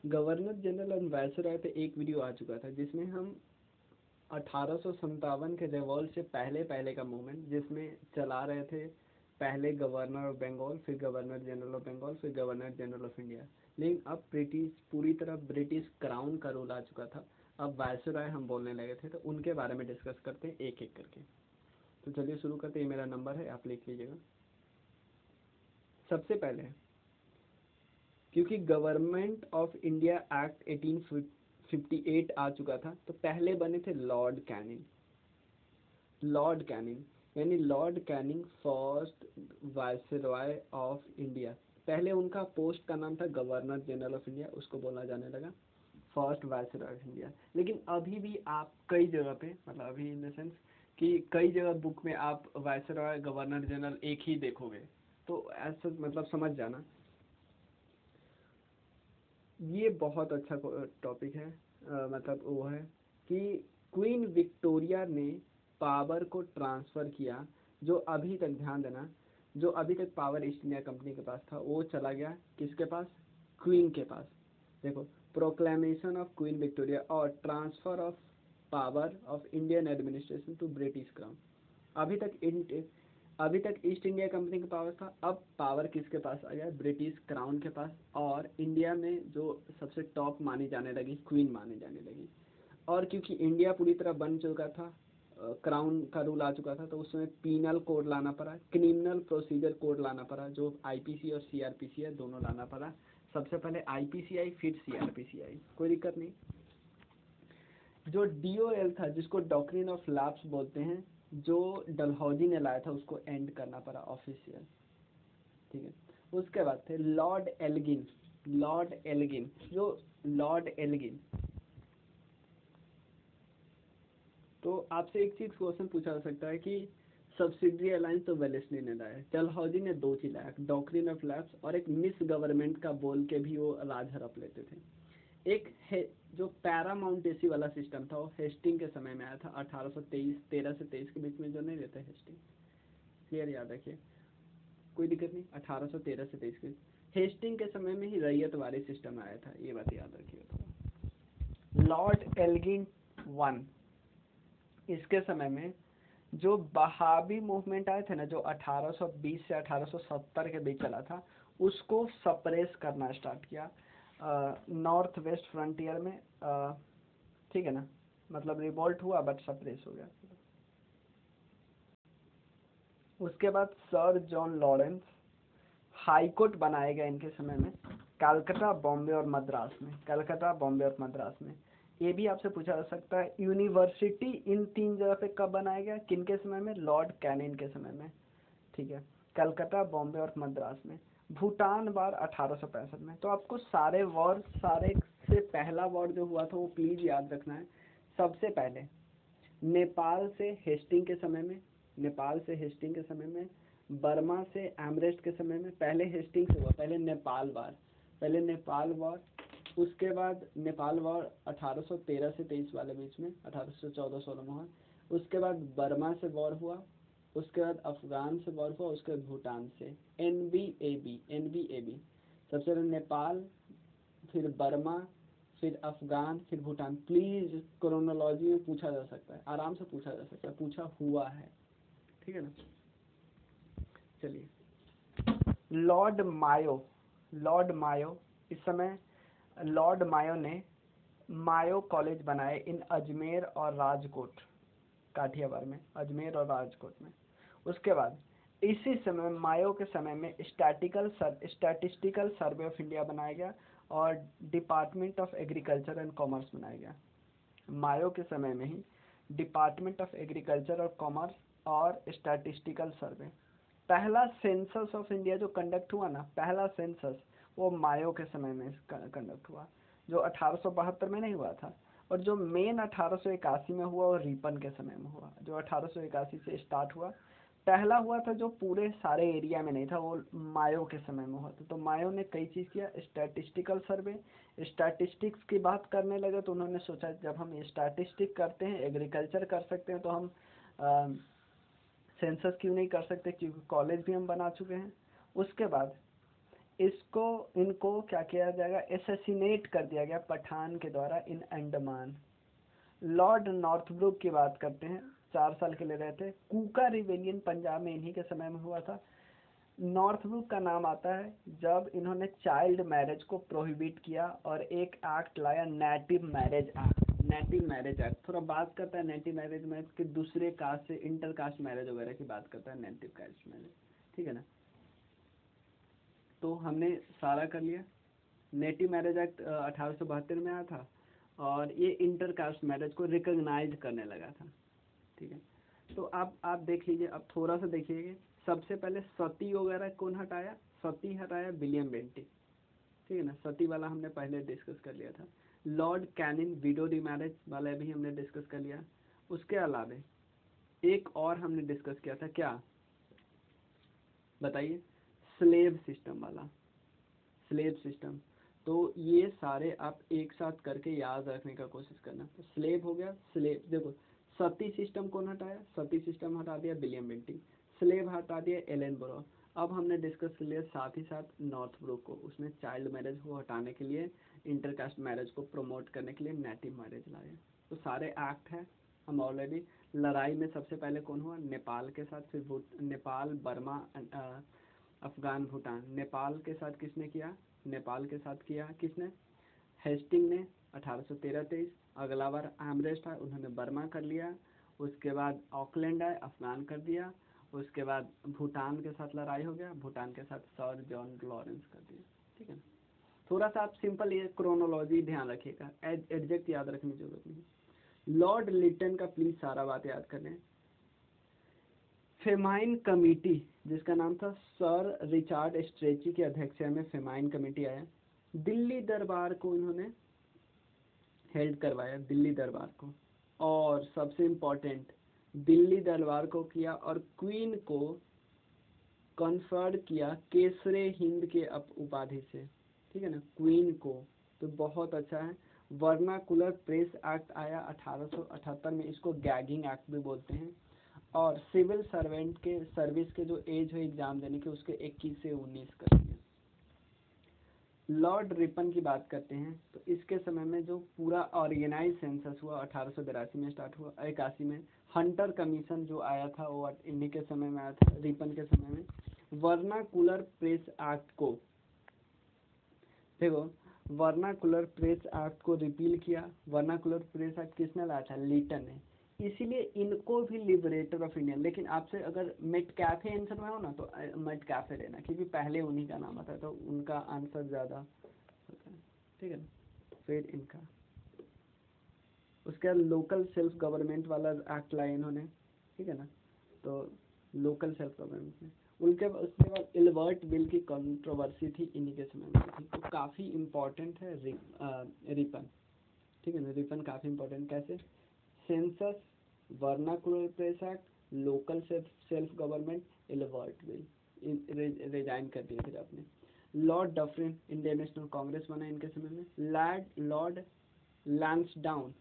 Governor general और viceroy पे एक वीडियो आ चुका था जिसमें हम 1857 के रिवॉल्ट से पहले पहले का मूवमेंट जिसमें चला रहे थे। पहले गवर्नर ऑफ बंगाल, फिर गवर्नर जनरल ऑफ बंगाल, फिर गवर्नर जनरल ऑफ इंडिया। लेकिन अब ब्रिटिश पूरी तरह ब्रिटिश क्राउन का रूल आ चुका था। अब वायसरॉय हम बोलने लगे थे, तो उनके बारे में डिस्कस करते हैं एक एक करके। तो चलिए शुरू करते हैं। ये मेरा नंबर है, आप लिख लीजिएगा। सबसे पहले, क्योंकि गवर्नमेंट ऑफ इंडिया एक्ट 1858 आ चुका था, तो पहले बने थे लॉर्ड कैनिंग। लॉर्ड कैनिंग यानी Lord Canning first viceroy of India. पहले उनका पोस्ट का नाम था गवर्नर जनरल ऑफ इंडिया, उसको बोला जाने लगा फर्स्ट वायसरॉय ऑफ इंडिया। लेकिन अभी भी आप कई जगह पे, मतलब अभी इन द सेंस कि कई जगह बुक में आप वायसरॉय गवर्नर जनरल एक ही देखोगे, तो ऐसा मतलब समझ जाना। ये बहुत अच्छा टॉपिक है। मतलब वो है कि क्वीन विक्टोरिया ने पावर को ट्रांसफ़र किया। जो अभी तक, ध्यान देना, जो अभी तक पावर ईस्ट इंडिया कंपनी के पास था वो चला गया किसके पास? क्वीन के पास। देखो, प्रोक्लेमेशन ऑफ क्वीन विक्टोरिया और transfer of power of Indian administration to British crown. अभी तक अभी तक ईस्ट इंडिया कंपनी के पास था, अब पावर किसके पास आ गया? ब्रिटिश क्राउन के पास। और इंडिया में जो सबसे टॉप मानी जाने लगी, क्वीन मानी जाने लगी। और क्योंकि इंडिया पूरी तरह बन चुका था, क्राउन का रूल आ चुका था, तो उसमें पीनल कोड लाना पड़ा, क्रिमिनल प्रोसीजर कोड लाना पड़ा, जो आईपीसी और सीआरपीसी है दोनों लाना पड़ा। सबसे पहले आईपीसी आई, फिर सीआरपीसी आई, कोई दिक्कत नहीं। जो डीओएल था, जिसको डॉक्ट्रिन ऑफ लैप्स बोलते हैं, जो डलहौजी ने लाया था, उसको एंड करना पड़ा ऑफिशियल। ठीक है। उसके बाद थे लॉर्ड एल्गिन। लॉर्ड एल्गिन, जो लॉर्ड एल्गिन, तो आपसे एक चीज क्वेश्चन पूछा जा सकता है कि सब्सिडरी अलायंस तो वेलेस्ली ने लाया, डलहौजी ने दो चीज लाया, डॉक्ट्रिन ऑफ लैप्स और एक मिस गवर्नमेंट का बोल के भी वो राज हड़प लेते थे। एक है जो पैरामाउंटेसी वाला सिस्टम था, वो हेस्टिंग के समय में आया था, 1823, 13 से 23 के बीच में, जो नहीं रहता हेस्टिंग। क्लियर, याद रखिए, कोई दिक्कत नहीं। 1813 से 23 के हेस्टिंग के समय में ही रैयत वाली सिस्टम आया था, ये बात याद रखिए थोड़ा। लॉर्ड एल्गिन वन, इसके समय में जो बहावी मूवमेंट आए थे ना, जो 1820 से 1870 के बीच चला था, उसको सप्रेस करना स्टार्ट किया नॉर्थ वेस्ट फ्रंटियर में। ठीक है ना, मतलब रिवॉल्ट हुआ बट सप्रेस हो गया। उसके बाद sir John Lawrence, high court बनाया गया इनके समय में, कलकत्ता, बॉम्बे और मद्रास में। कलकत्ता, बॉम्बे और मद्रास में। ये भी आपसे पूछा जा सकता है। यूनिवर्सिटी इन तीन जगह पे कब बनाया गया, किनके समय में? लॉर्ड कैनिंग के समय में। ठीक है, कलकत्ता, बॉम्बे और मद्रास में। भूटान वार 1865 में। तो आपको सारे वॉर, सारे से पहला वॉर जो हुआ था वो प्लीज याद रखना है। सबसे पहले नेपाल से हेस्टिंग के समय में, नेपाल से हेस्टिंग के समय में, बर्मा से एमरेस्ट के समय में। पहले हेस्टिंग से हुआ, पहले नेपाल वार, पहले नेपाल वॉर। उसके बाद नेपाल वॉर 1813 से 23 वाले बीच में, 1814-16 में हुआ। उसके बाद बर्मा से वॉर हुआ, उसके बाद अफगान से वॉर हुआ, उसके बाद भूटान से। एनबीएबी, सबसे पहले नेपाल, फिर बर्मा, फिर अफगान, फिर भूटान। प्लीज क्रोनोलॉजी में पूछा जा सकता है, आराम से पूछा जा सकता है, पूछा हुआ है। ठीक है ना। चलिए, लॉर्ड मायो, लॉर्ड मायो, इस समय लॉर्ड मायो ने मायो कॉलेज बनाए इन अजमेर और राजकोट, काठियावाड़ में, अजमेर और राजकोट में। उसके बाद इसी समय मायो के समय में स्टैटिस्टिकल सर्वे ऑफ इंडिया बनाया गया और department of agriculture and commerce बनाया गया। मायो के समय में ही डिपार्टमेंट ऑफ एग्रीकल्चर और कॉमर्स और स्टैटिस्टिकल सर्वे। पहला सेंसस ऑफ इंडिया जो कंडक्ट हुआ ना, पहला सेंसस, वो मायो के समय में कंडक्ट हुआ, जो 1872 में नहीं हुआ था। और जो मेन 1881 में हुआ वो रिपन के समय में हुआ, जो 1881 से स्टार्ट हुआ। पहला हुआ था जो पूरे सारे एरिया में नहीं था, वो मायो के समय में हुआ था। तो मायो ने कई चीज़ किया, स्टैटिस्टिकल सर्वे, स्टैटिस्टिक्स की बात करने लगे, तो उन्होंने सोचा जब हम स्टैटिस्टिक करते हैं, एग्रीकल्चर कर सकते हैं, तो हम सेंसस क्यों नहीं कर सकते, क्योंकि कॉलेज भी हम बना चुके हैं। उसके बाद इसको इनको क्या किया जाएगा, एसेसिनेट कर दिया गया पठान के द्वारा इन अंडमान। लॉर्ड नॉर्थब्रुक की बात करते हैं, 4 साल के लिए रहे थे। कूका रिवेलियन पंजाब में इन्हीं के समय में हुआ था। नॉर्थब्रुक का नाम आता है जब इन्होंने चाइल्ड मैरिज को प्रोहिबिट किया और एक एक्ट लाया, native marriage act. Native marriage act थोड़ा बात करता है नेटिव मैरिज में कि दूसरे कास्ट से इंटर कास्ट मैरिज वगैरह की बात करता है, नेटिव कास्ट मैरिज, ठीक है ना। तो हमने सारा कर लिया। नेटिव मैरिज एक्ट 1872 में आया था और ये इंटर कास्ट मैरिज को रिकॉग्नाइज करने लगा था, ठीक है। तो आप देख लीजिए, अब थोड़ा सा देखिएगा। सबसे पहले सती वगैरह कौन हटाया, सती हटाया विलियम बेंटिक, ठीक है ना। सती वाला हमने पहले डिस्कस कर लिया था। लॉर्ड कैनिंग विडो रिमैरेज वाला भी हमने डिस्कस कर लिया। उसके अलावा एक और हमने डिस्कस किया था, क्या बताइए, स्लेव सिस्टम वाला, स्लेव सिस्टम। तो ये सारे आप एक साथ करके याद रखने का कोशिश करना। तो स्लेव हो गया, स्लेव देखो, सती सिस्टम कौन हटाया, सती सिस्टम हटा दिया विलियम बेंटिक। स्लेव हटा दिया एलन बोरो। अब हमने डिस्कस कर लिया साथ ही साथ नॉर्थब्रुक को, उसने चाइल्ड मैरिज को हटाने के लिए, इंटरकास्ट मैरिज को प्रमोट करने के लिए नेटिव मैरिज लाया। तो सारे एक्ट है। हम ऑलरेडी लड़ाई में सबसे पहले कौन हुआ, नेपाल के साथ, फिर नेपाल, बर्मा, अफगान, भूटान। नेपाल के साथ किसने किया, नेपाल के साथ किया किसने, हेस्टिंग ने 1813-23। अगला बार आमरेस्ट आया, उन्होंने बर्मा कर लिया। उसके बाद ऑकलैंड आए, अफगान कर दिया। उसके बाद भूटान के साथ लड़ाई हो गया, भूटान के साथ सर जॉन लॉरेंस कर दिया, ठीक है ना। थोड़ा सा आप सिंपल ये क्रोनोलॉजी ध्यान रखिएगा, एग्जैक्ट याद रखने की जरूरत नहीं। लॉर्ड लिटन का प्लीज सारा बात याद करें। फेमाइन कमेटी, जिसका नाम था सर रिचार्ड स्ट्रेची की अध्यक्षता में फेमाइन कमेटी आया। दिल्ली दरबार को इन्होंने हेल्ड करवाया, दिल्ली दरबार को। और सबसे इम्पोर्टेंट, दिल्ली दरबार को किया और क्वीन को कन्फर्ड किया केसरे हिंद के उपाधि से, ठीक है ना, क्वीन को। तो बहुत अच्छा है। वर्नाकुलर प्रेस एक्ट आया 1878 में, इसको गैगिंग एक्ट भी बोलते हैं। और सिविल सर्वेंट के सर्विस के जो एज है एग्जाम देने के, उसके 21 से 19 कर दिया। लॉर्ड रिपन की बात करते हैं तो इसके समय में जो पूरा ऑर्गेनाइज सेंसस हुआ 1882 में स्टार्ट हुआ, 81 में। हंटर कमीशन जो आया था वो इन्हीं के समय में आया था, रिपन के समय में। वर्नाकुलर प्रेस एक्ट को देखो, वर्नाकुलर प्रेस एक्ट को रिपील किया। वर्नाकुलर प्रेस एक्ट किसने लाया था, लीटन ने। इसीलिए इनको भी लिबरेटर ऑफ इंडिया, लेकिन आपसे अगर मेटकैफे आंसर में हो ना तो मेटकैफे लेना, क्योंकि पहले उन्हीं का नाम आता है तो उनका आंसर ज़्यादा होता है, ठीक है ना। फिर इनका उसके बाद लोकल सेल्फ गवर्नमेंट वाला एक्ट लाया इन्होंने, ठीक है ना। तो लोकल सेल्फ गवर्नमेंट में उसके बाद इल्बर्ट बिल की कंट्रोवर्सी थी, इन्हीं के समय में थी। तो काफ़ी इम्पोर्टेंट है रिपन, ठीक है ना। रिपन काफ़ी इम्पोर्टेंट, कैसे, census, vernacular press act, local self government, Ilbert bill, resign कर दिए थे आपने। Lord Dufferin, Indian national Congress बना इनके समय में। लॉर्ड लैंसडाउन,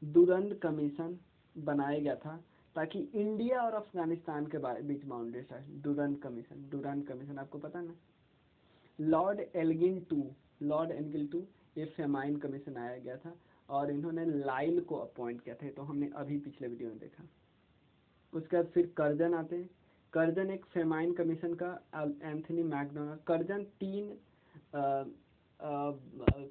दुरंद कमीशन बनाया गया था ताकि इंडिया और अफगानिस्तान के बीच बाउंड्रीज है। दुरंद कमीशन आपको पता है ना। लॉर्ड एल्गिन टू, ये फेमाइन कमीशन आया गया था और इन्होंने लाइल को अपॉइंट किया था, तो हमने अभी पिछले वीडियो में देखा। उसके बाद फिर कर्जन आते हैं। कर्जन एक फेमाइन कमीशन का, एंथनी मैकडोनाल्ड। कर्जन 3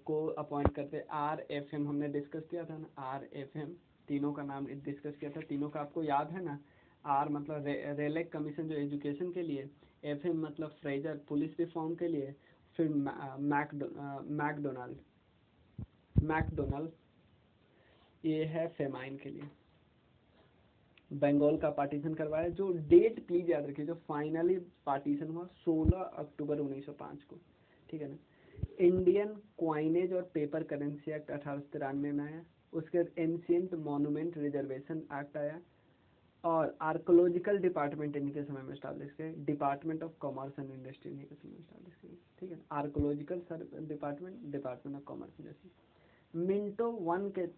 को अपॉइंट करते। RFM हमने डिस्कस किया था ना, RFM तीनों का नाम डिस्कस किया था। तीनों का आपको याद है ना। R मतलब रेलेक कमीशन जो एजुकेशन के लिए, FM मतलब फ्रेजर पुलिस रिफॉर्म के लिए, फिर मैकडोनाल्ड ये है फेमाइन के लिए। बंगाल का पार्टीशन करवाया, जो डेट प्लीज याद रखिए, जो फाइनली पार्टीशन हुआ 16 अक्टूबर 1905 को, ठीक है ना। इंडियन क्वाइनेज और पेपर करेंसी एक्ट 1893 में आया। उसके बाद एंशिएंट मॉन्यूमेंट रिजर्वेशन एक्ट आया। और आर्कोलॉजिकल डिपार्टमेंट इनके समय में स्टैब्लिश किया। Department of commerce and industry इनके समय में स्टैब्लिश किया, ठीक है। Archaeological department of commerce industry. Minto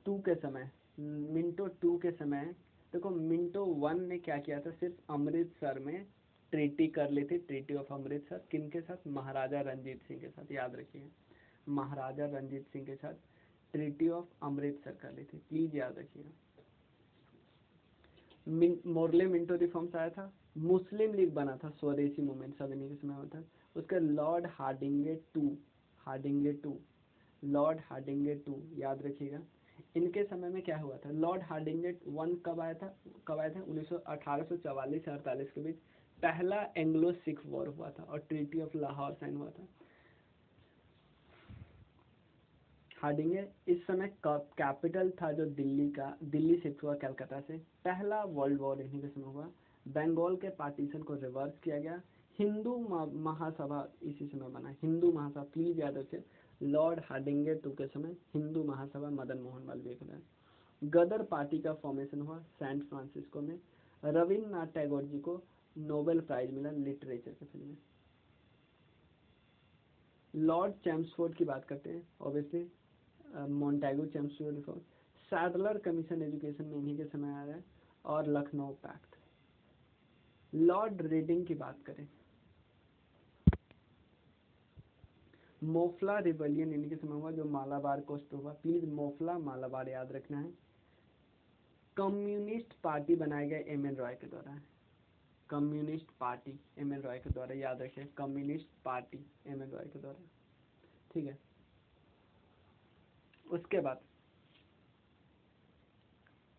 2 के समय देखो, मिंटो 1 ने क्या किया था, सिर्फ अमृतसर में ट्रीटी कर ली थी, ट्रीटी ऑफ अमृतसर, किन के साथ? महाराजा रंजीत सिंह के साथ, याद रखिए, महाराजा रंजीत सिंह के साथ ट्रीटी ऑफ अमृतसर कर ली थी, प्लीज याद रखिएगा। मोर्ले मिंटो रिफॉर्म्स आया था, मुस्लिम लीग बना था, स्वदेशी मूवमेंट सब इन्हीं के समय में था। उसके लॉर्ड हार्डिंगे टू याद रखिएगा। इनके समय में क्या हुआ था? लॉर्ड हार्डिंगे वन कब आया था? 1844 से 48 के बीच पहला एंग्लो सिख वॉर हुआ था और ट्रीटी ऑफ लाहौर साइन हुआ था। हार्डिंगे इस समय कैपिटल था जो दिल्ली का, दिल्ली शिफ्ट हुआ कलकत्ता से। पहला वर्ल्ड वॉर इन्हीं के समय हुआ। बंगाल के पार्टीशन को रिवर्स किया गया। हिंदू महासभा इसी समय बना, हिंदू महासभा, प्लीज याद रखिए, लॉर्ड हार्डिंगे टू के समय हिंदू महासभा मदन मोहन मालवीय के। गदर पार्टी का फॉर्मेशन हुआ सैन फ्रांसिस्को में। रविन्द्रनाथ टैगोर जी को नोबेल प्राइज मिला लिटरेचर के फील्ड में। लॉर्ड चैम्सफोर्ड की बात करते हैं, obviously Montagu Chelmsford reform. Sadler commission education में इन्हीं के समय आया है, और लखनऊ पैक्ट। लॉर्ड रीडिंग की बात करें, मोफला रिबेलियन इन्हीं के समय हुआ जो मालाबार कोस्ट हुआ, प्लीज मोफला मालाबार याद रखना है। कम्युनिस्ट पार्टी बनाया गया एम एन रॉय के द्वारा, communist party M N Roy के द्वारा, याद रखिए, communist party M N Roy के द्वारा, ठीक है। उसके बाद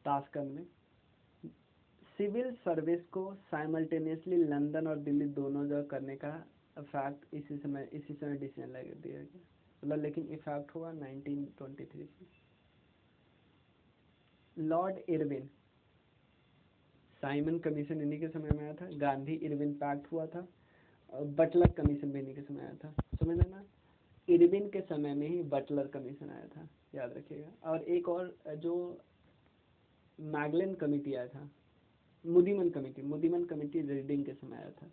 ताशकंद में सिविल सर्विस को साइमल्टेनियसली लंदन और दिल्ली दोनों जगह करने का फैक्ट इसी समय डिसीजन लगा दिया गया, मतलब लेकिन इफेक्ट हुआ 1923 से। लॉर्ड इरविन, साइमन कमीशन इन्हीं के समय में आया था। गांधी इरविन पैक्ट हुआ था, बटलर कमीशन भी इन्हीं के समय आया था, समझ लेना, इरविन के समय में ही बटलर कमीशन आया था, याद रखिएगा। और एक और जो मैगलन कमेटी आया था, मुदीमन कमेटी रीडिंग के समय आया था,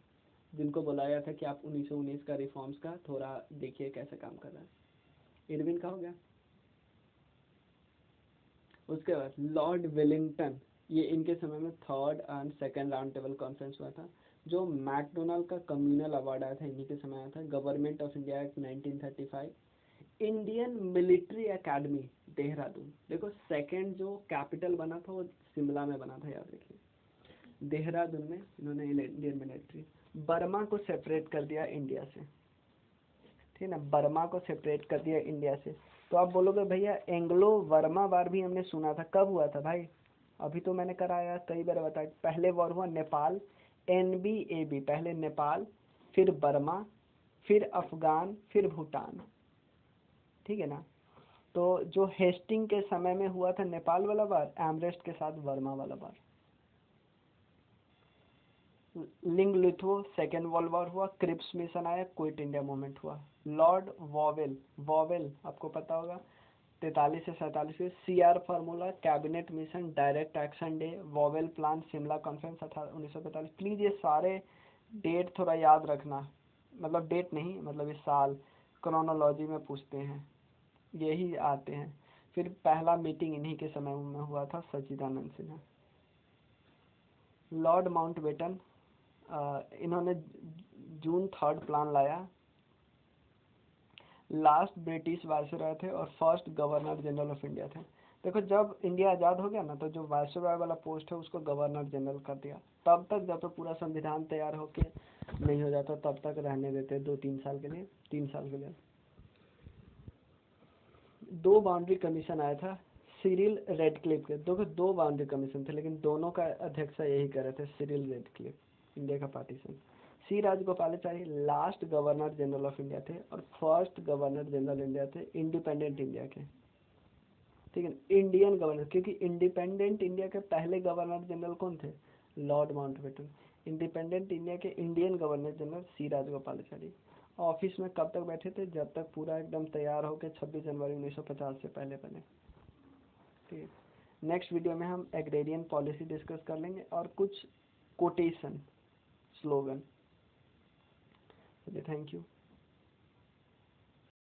जिनको बुलाया था कि आप 1919 का रिफॉर्म्स का थोड़ा देखिए कैसे काम कर रहा है, इरविन का हो गया। उसके बाद लॉर्ड वेलिंगटन, ये इनके समय में third and second round table conference हुआ था। जो मैकडोनाल्ड का कम्युनल अवार्ड आया था इन्हीं के समय आया था। Government of India act 1935। Indian military academy Dehradun, देखो सेकंड जो कैपिटल बना था वो शिमला में बना था, याद रखिए, देहरादून में इन्होंने इंडियन मिलिट्री। बर्मा को सेपरेट कर दिया इंडिया से, ठीक है ना, बर्मा को सेपरेट कर दिया इंडिया से। तो आप बोलोगे भैया एंग्लो वर्मा वार भी हमने सुना था, कब हुआ था भाई? अभी तो मैंने कराया कई बार बताया। पहले वॉर हुआ नेपाल, NBAB, पहले नेपाल, फिर बर्मा, फिर अफगान, फिर भूटान, ठीक है ना। तो जो हेस्टिंग के समय में हुआ था नेपाल वाला वार, एमरेस्ट के साथ वर्मा वाला वार। लिंग लिथो सेकेंड वर्ल्ड वॉर हुआ, क्रिप्स मिशन आया, क्विट इंडिया मूवमेंट हुआ। लॉर्ड वॉवेल आपको पता होगा, 43 से 47 में। CR formula, cabinet mission, direct action day, vowel plan, Shimla conference 1945। Please ये सारे डेट थोड़ा याद रखना, मतलब डेट नहीं, मतलब इस साल क्रोनोलॉजी में पूछते हैं, यही आते हैं। फिर पहला मीटिंग इन्हीं के समय में हुआ था, सच्चिदानंद सिन्हा। लॉर्ड माउंटबेटन, इन्होंने जून 3 प्लान लाया। लास्ट ब्रिटिश वायसरॉय थे और first governor general of India थे। देखो जब इंडिया आज़ाद हो गया ना, तो जो वायसरॉय वाला पोस्ट है उसको गवर्नर जनरल कर दिया। तब तक जब तक पूरा संविधान तैयार होके नहीं हो जाता तब तक रहने देते 2-3 साल के लिए, 3 साल के लिए। 2 बाउंड्री कमीशन आया था सिरिल रेडक्लिफ के। देखो 2 बाउंड्री कमीशन थे लेकिन दोनों का अध्यक्ष यही कर रहे थे, सिरिल रेडक्लिफ, इंडिया का partition. C Rajagopalachari last governor general of India थे और फर्स्ट गवर्नर जनरल इंडिया थे इंडिपेंडेंट इंडिया के, ठीक है, इंडियन गवर्नर, क्योंकि इंडिपेंडेंट इंडिया के पहले गवर्नर जनरल कौन थे? Lord Mountbatten. इंडिपेंडेंट इंडिया के Indian governor general C Rajagopalachari. Office में कब तक बैठे थे? जब तक पूरा एकदम तैयार होकर 26 जनवरी 1950 से पहले बने, ठीक है। नेक्स्ट वीडियो में हम एग्रेरियन पॉलिसी डिस्कस कर लेंगे और कुछ कोटेशन, स्लोगन। Thank you.